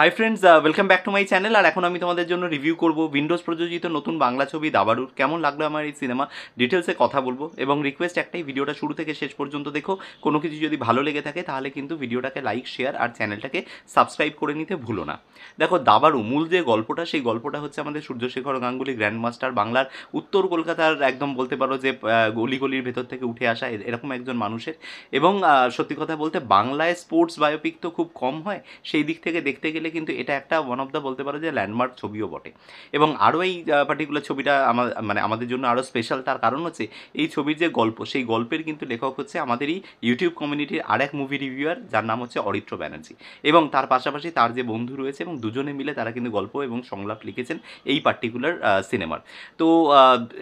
High friends, welcome back to my channel. আর এখন আমি তোমাদের জন্য রিভিউ করব উইন্ডোজ প্রযোজিত নতুন বাংলা ছবি দাবারুর। কেমন লাগলো আমার এই সিনেমা, ডিটেলসে কথা বলবো। এবং রিকোয়েস্ট একটাই, ভিডিওটা শুরু থেকে শেষ পর্যন্ত দেখো। কোনো কিছু যদি ভালো লেগে থাকে তাহলে কিন্তু ভিডিওটাকে লাইক, শেয়ার আর চ্যানেলটাকে সাবস্ক্রাইব করে নিতে ভুলো না। দেখো, দাবারু মূল যে গল্পটা, সেই গল্পটা হচ্ছে আমাদের সূর্যশেখর গাঙ্গুলি গ্র্যান্ডমাস্টার, বাংলার উত্তর কলকাতার একদম বলতে পারো যে গলিগলির ভেতর থেকে উঠে আসা এরকম একজন মানুষের। এবং সত্যি কথা বলতে বাংলায় স্পোর্টস বায়োপিক তো খুব কম হয়, সেই দিক থেকে দেখতে গেলে কিন্তু এটা একটা ওয়ান অফ দ্য বলতে পারো যে ল্যান্ডমার্ক ছবিও বটে। এবং আরও এই পার্টিকুলার ছবিটা আমাদের জন্য আরও স্পেশাল, তার কারণ হচ্ছে এই ছবির যে গল্প, সেই গল্পের কিন্তু লেখক হচ্ছে আমাদেরই ইউটিউব কমিউনিটির আর এক মুভি রিভিউয়ার, যার নাম হচ্ছে অরিত্র ব্যানার্জি। এবং তার পাশাপাশি তার যে বন্ধু রয়েছে, এবং দুজনে মিলে তারা কিন্তু গল্প এবং সংলাপ লিখেছেন এই পার্টিকুলার সিনেমার। তো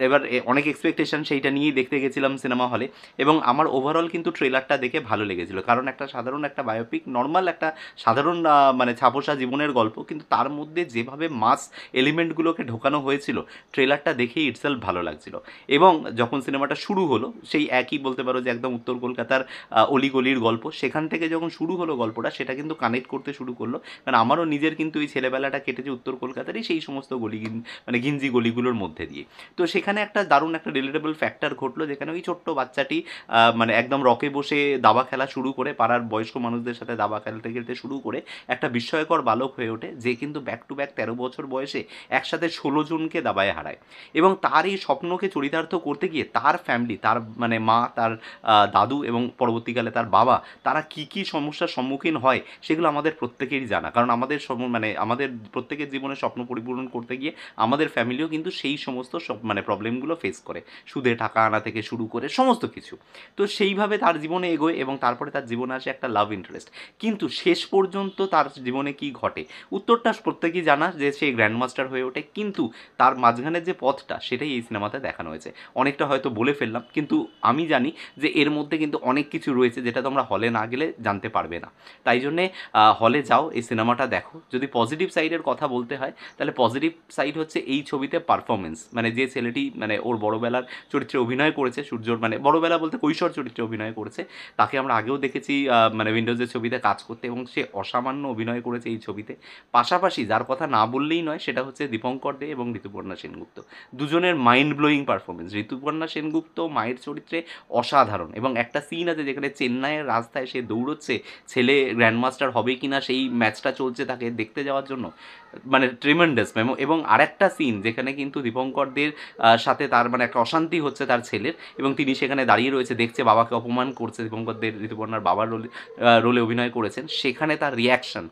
এবার অনেক এক্সপেকটেশন সেইটা নিয়েই দেখতে গেছিলাম সিনেমা হলে। এবং আমার ওভারঅল কিন্তু ট্রেলারটা দেখে ভালো লেগেছিলো, কারণ একটা সাধারণ একটা বায়োপিক, নর্মাল একটা সাধারণ মানে ছাপোষা জীবনের গল্প, কিন্তু তার মধ্যে যেভাবে মাস এলিমেন্টগুলোকে ঢোকানো হয়েছিল, ট্রেলারটা দেখেই ইটসেলফ ভালো লাগছিল। এবং যখন সিনেমাটা শুরু হলো, সেই একই বলতে পারো যে একদম উত্তর কলকাতার অলিগলির গল্প, সেখান থেকে যখন শুরু হলো গল্পটা, সেটা কিন্তু কানেক্ট করতে শুরু করলো। কারণ আমারও নিজের কিন্তু এই ছেলেবেলাটা কেটেছে উত্তর কলকাতারই সেই সমস্ত মানে ঘিঞ্জি গলিগুলোর মধ্যে দিয়ে। তো সেখানে একটা দারুণ একটা রিলেটেবল ফ্যাক্টর ঘটলো, যেখানে ওই ছোট্ট বাচ্চাটি মানে একদম রকে বসে দাবা খেলা শুরু করে, পাড়ার বয়স্ক মানুষদের সাথে দাবা খেলতে খেলতে শুরু করে একটা বিস্ময়কর বালক হয়ে ওঠে, যে কিন্তু ব্যাক টু ব্যাক 13 বছর বয়সে একসাথে 16 জনকে দাবায় হারায়। এবং তার এই স্বপ্নকে চরিতার্থ করতে গিয়ে তার ফ্যামিলি, তার মানে মা, তার দাদু এবং পরবর্তীকালে তার বাবা, তারা কী কী সমস্যার সম্মুখীন হয় সেগুলো আমাদের প্রত্যেকেরই জানা। কারণ আমাদের মানে আমাদের প্রত্যেকের জীবনে স্বপ্ন পরিপূরণ করতে গিয়ে আমাদের ফ্যামিলিও কিন্তু সেই সমস্ত মানে প্রবলেমগুলো ফেস করে, সুদে টাকা আনা থেকে শুরু করে সমস্ত কিছু। তো সেইভাবে তার জীবনে এগোয়, এবং তারপরে তার জীবনে আসে একটা লাভ ইন্টারেস্ট। কিন্তু শেষ পর্যন্ত তার জীবনে কি ঘটে, উত্তরটা প্রত্যেকেই জানা, যে সে গ্র্যান্ডমাস্টার হয়ে ওঠে। কিন্তু তার মাঝখানের যে পথটা, সেটাই এই সিনেমাতে দেখানো হয়েছে। অনেকটা হয়তো বলে ফেললাম, কিন্তু আমি জানি যে এর মধ্যে কিন্তু অনেক কিছু রয়েছে যেটা তোমরা হলে না গেলে জানতে পারবে না। তাই জন্যে হলে যাও, এই সিনেমাটা দেখো। যদি পজিটিভ সাইডের কথা বলতে হয়, তাহলে পজিটিভ সাইড হচ্ছে এই ছবিতে পারফরমেন্স, মানে যে ছেলেটি মানে ওর বড়বেলার চরিত্রে অভিনয় করেছে, সূর্যর মানে বড়বেলা বলতে কৈশোর চরিত্রে অভিনয় করেছে, তাকে আমরা আগেও দেখেছি মানে উইন্ডোজের ছবিতে কাজ করতে, এবং সে অসামান্য অভিনয় করেছে এই ছবিতে। পাশাপাশি যার কথা না বললেই নয়, সেটা হচ্ছে দীপঙ্কর দে এবং ঋতুপর্ণা সেনগুপ্ত। দুজনের mind blowing performance. Rituparna Sengupta মায়ের চরিত্রে অসাধারণ, এবং একটা সিন আছে যেখানে চেন্নাইয়ের রাস্তায় সে দৌড়চ্ছে, ছেলে গ্র্যান্ডমাস্টার হবে কি না সেই ম্যাচটা চলছে, তাকে দেখতে যাওয়ার জন্য, মানে ট্রিমেন্ডাস। এবং আরেকটা সিন যেখানে কিন্তু দীপঙ্করদের সাথে তার মানে একটা অশান্তি হচ্ছে তার ছেলের, এবং তিনি সেখানে দাঁড়িয়ে রয়েছে, দেখছে বাবাকে অপমান করছে। দীপঙ্করদের ঋতুপর্ণার বাবার রোলে অভিনয় করেছেন, সেখানে তার রিয়াকশান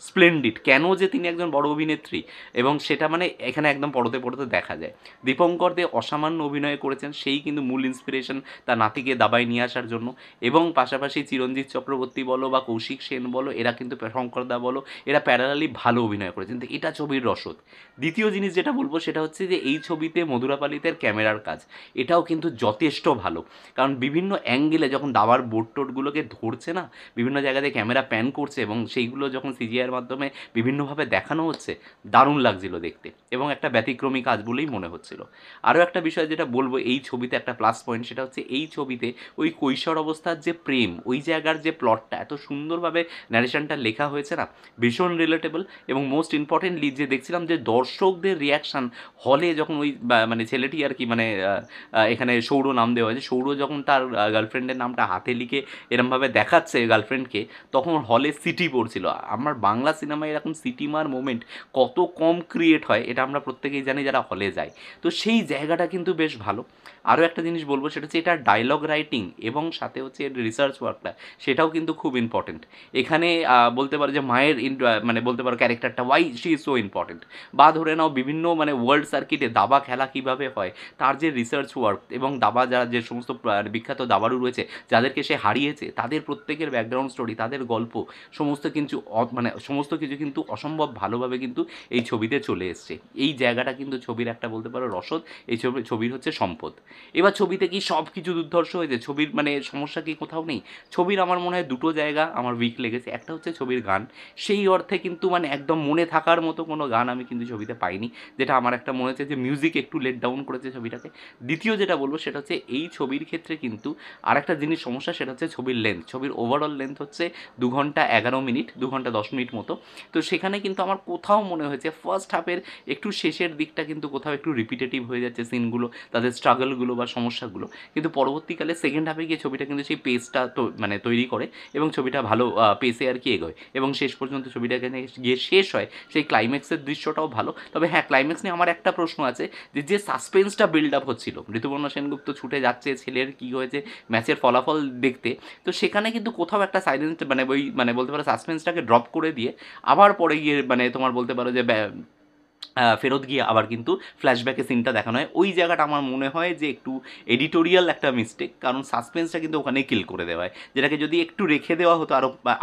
স্প্লেন্ডিড। কেন যে তিনি একজন বড় অভিনেত্রী, এবং সেটা মানে এখানে একদম পড়তে পড়তে দেখা যায়। দীপঙ্কর দে অসামান্য অভিনয় করেছেন, সেই কিন্তু মূল ইন্সপিরেশন তার নাতিকে দাবায় নিয়ে আসার জন্য। এবং পাশাপাশি চিরঞ্জিত চক্রবর্তী বলো বা কৌশিক সেন বলো, এরা কিন্তু শঙ্করদা বলো, এরা প্যারালালি ভালো অভিনয় করেছেন। তো এটা ছবির রসদ। দ্বিতীয় জিনিস যেটা বলবো, সেটা হচ্ছে যে এই ছবিতে মধুরাপালিতের ক্যামেরার কাজ, এটাও কিন্তু যথেষ্ট ভালো। কারণ বিভিন্ন অ্যাঙ্গেলে যখন দাবার বোর্ড টোডগুলোকে ধরছে না, বিভিন্ন জায়গাতে ক্যামেরা প্যান করছে, এবং সেইগুলো যখন সিজিআইয়ের মাধ্যমে বিভিন্নভাবে দেখানো হচ্ছে, দারুণ লাগছিল দেখতে, এবং একটা ব্যতিক্রমী কাজ বলেই মনে হচ্ছিল। আরও একটা বিষয় যেটা বলবো এই ছবিতে একটা প্লাস পয়েন্ট, সেটা হচ্ছে এই ছবিতে ওই কৈশোর অবস্থার যে প্রেম, ওই জায়গার যে প্লটটা এত সুন্দরভাবে ন্যারেশনটা লেখা হয়েছে না, ভীষণ রিলেটেবল। এবং মোস্ট ইম্পর্টেন্টলি যে দেখছিলাম যে দর্শকদের রিয়াকশান হলে, যখন ওই মানে ছেলেটি আর কি মানে এখানে সৌর নাম দেওয়া হয়েছে, সৌর যখন তার গার্লফ্রেন্ডের নামটা হাতে লিখে এরমভাবে দেখাচ্ছে গার্লফ্রেন্ডকে, তখন হলে সিটি পড়ছিল। আমার বাংলা সিনেমায় এরকম সিটিমার মোমেন্ট কত কম ক্রিয়েট হয়, এটা আমরা প্রত্যেকেই জানি যারা হলে যায়। তো সেই জায়গাটা কিন্তু বেশ ভালো। আরও একটা জিনিস বলবো, সেটা হচ্ছে এটার ডায়লগ রাইটিং এবং সাথে হচ্ছে এর রিসার্চ ওয়ার্কটা, সেটাও কিন্তু খুব ইম্পর্টেন্ট। এখানে বলতে পারো যে মায়ের মানে বলতে পারো ক্যারেক্টারটা, why she is so important. বা ধরে নাও বিভিন্ন মানে ওয়ার্ল্ড সার্কিটে দাবা খেলা কীভাবে হয়, তার যে রিসার্চ ওয়ার্ক, এবং দাবা যারা যে সমস্ত বিখ্যাত দাবাড়ু রয়েছে যাদেরকে সে হারিয়েছে, তাদের প্রত্যেকের ব্যাকগ্রাউন্ড স্টোরি, তাদের গল্প, সমস্ত কিছু মানে সমস্ত কিছু কিন্তু অসম্ভব ভালোভাবে কিন্তু এই ছবিতে চলে এসছে। এই জায়গাটা কিন্তু ছবির একটা বলতে পারো রসদ, এই ছবির হচ্ছে সম্পদ। এবার ছবিতে কি সব কিছু দুর্ধর্ষ হয়েছে, ছবির মানে সমস্যা কি কোথাও নেই? ছবির আমার মনে হয় দুটো জায়গা আমার উইক লেগেছে। একটা হচ্ছে ছবির গান, সেই অর্থে কিন্তু মানে একদম মনে থাকার মতো কোনো গান আমি কিন্তু ছবিতে পাইনি, যেটা আমার একটা মনে হচ্ছে যে মিউজিক একটু লেট ডাউন করেছে ছবিটাকে। দ্বিতীয় যেটা বলবো, সেটা হচ্ছে এই ছবির ক্ষেত্রে কিন্তু আরেকটা জিনিস সমস্যা, সেটা হচ্ছে ছবির লেন্থ। ছবির ওভারঅল লেন্থ হচ্ছে 2 ঘন্টা 11 মিনিট, 2 ঘন্টা 10 মিনিট মতো। মতো। তো সেখানে কিন্তু আমার কোথাও মনে হয়েছে ফার্স্ট হাফের একটু শেষের দিকটা কিন্তু কোথাও একটু রিপিটেটিভ হয়ে যাচ্ছে সিনগুলো, তাদের স্ট্রাগলগুলো বা সমস্যাগুলো। কিন্তু পরবর্তীকালে সেকেন্ড হাফে গিয়ে ছবিটা কিন্তু সেই পেসটা তো মানে তৈরি করে এবং ছবিটা ভালো পেসে আর কি এগোয় এবং শেষ পর্যন্ত ছবিটা এখানে গিয়ে শেষ হয়। সেই ক্লাইম্যাক্সের দৃশ্যটাও ভালো। তবে হ্যাঁ, ক্লাইম্যাক্স নিয়ে আমার একটা প্রশ্ন আছে যে সাসপেন্সটা বিল্ড আপ হচ্ছিল, ঋতুপর্ণা সেনগুপ্ত ছুটে যাচ্ছে ছেলের কী হয়েছে ম্যাচের ফলাফল দেখতে, তো সেখানে কিন্তু কোথাও একটা সাইলেন্স মানে ওই মানে বলতে পারো সাসপেন্সটাকে ড্রপ করে দিয়ে আবার পরে গিয়ে মানে তোমার বলতে পারো যে ফেরত গিয়ে আবার কিন্তু ফ্ল্যাশব্যাকে সিনটা দেখানো হয়। ওই জায়গাটা আমার মনে হয় যে একটু এডিটোরিয়াল একটা মিস্টেক, কারণ সাসপেন্সটা কিন্তু ওখানেই কিল করে দেওয়া হয়, যেটাকে যদি একটু রেখে দেওয়া হতো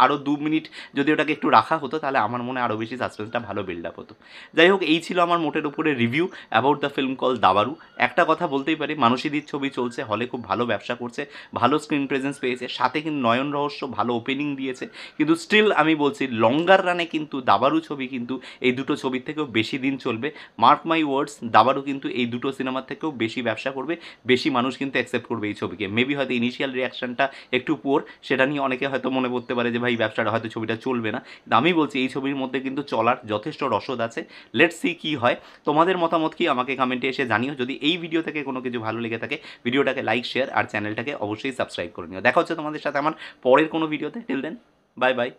আরও 2 মিনিট যদি ওটাকে একটু রাখা হতো তাহলে আমার মনে হয় আরও বেশি সাসপেন্সটা ভালো বিল্ড আপ হতো। যাই হোক, এই ছিল আমার মোটের উপরে review about the film call Dabaru. একটা কথা বলতেই পারি, মানসীদির ছবি চলছে, হলে খুব ভালো ব্যবসা করছে, ভালো স্ক্রিন প্রেজেন্স পেয়েছে, সাথে কিন্তু নয়ন রহস্য ভালো ওপেনিং দিয়েছে, কিন্তু স্টিল আমি বলছি লঙ্গার রানে কিন্তু দাবারু ছবি কিন্তু এই দুটো ছবির থেকেও বেশি দিন চলবে। মার্ক মাই ওয়ার্ডস, দাবারু কিন্তু এই দুটো সিনেমার থেকেও বেশি ব্যবসা করবে, বেশি মানুষ কিন্তু অ্যাকসেপ্ট করবে এই ছবিকে। মেবি হয়তো ইনিশিয়াল রিয়াকশনটা একটু পুয়ার, সেটা নিয়ে অনেকে হয়তো মনে করতে পারে যে ভাই ব্যবসাটা হয়তো ছবিটা চলবে না, কিন্তু আমি বলছি এই ছবির মধ্যে কিন্তু চলার যথেষ্ট রসদ আছে। লেটস সি কী হয়। তোমাদের মতামত কি আমাকে কমেন্টে এসে জানিও। যদি এই ভিডিও থেকে কোনো কিছু ভালো লেগে থাকে ভিডিওটাকে লাইক, শেয়ার আর চ্যানেলটাকে অবশ্যই সাবস্ক্রাইব করে নিও। দেখা হচ্ছে তোমাদের সাথে আমার পরের কোনো ভিডিওতে। Till then, bye by.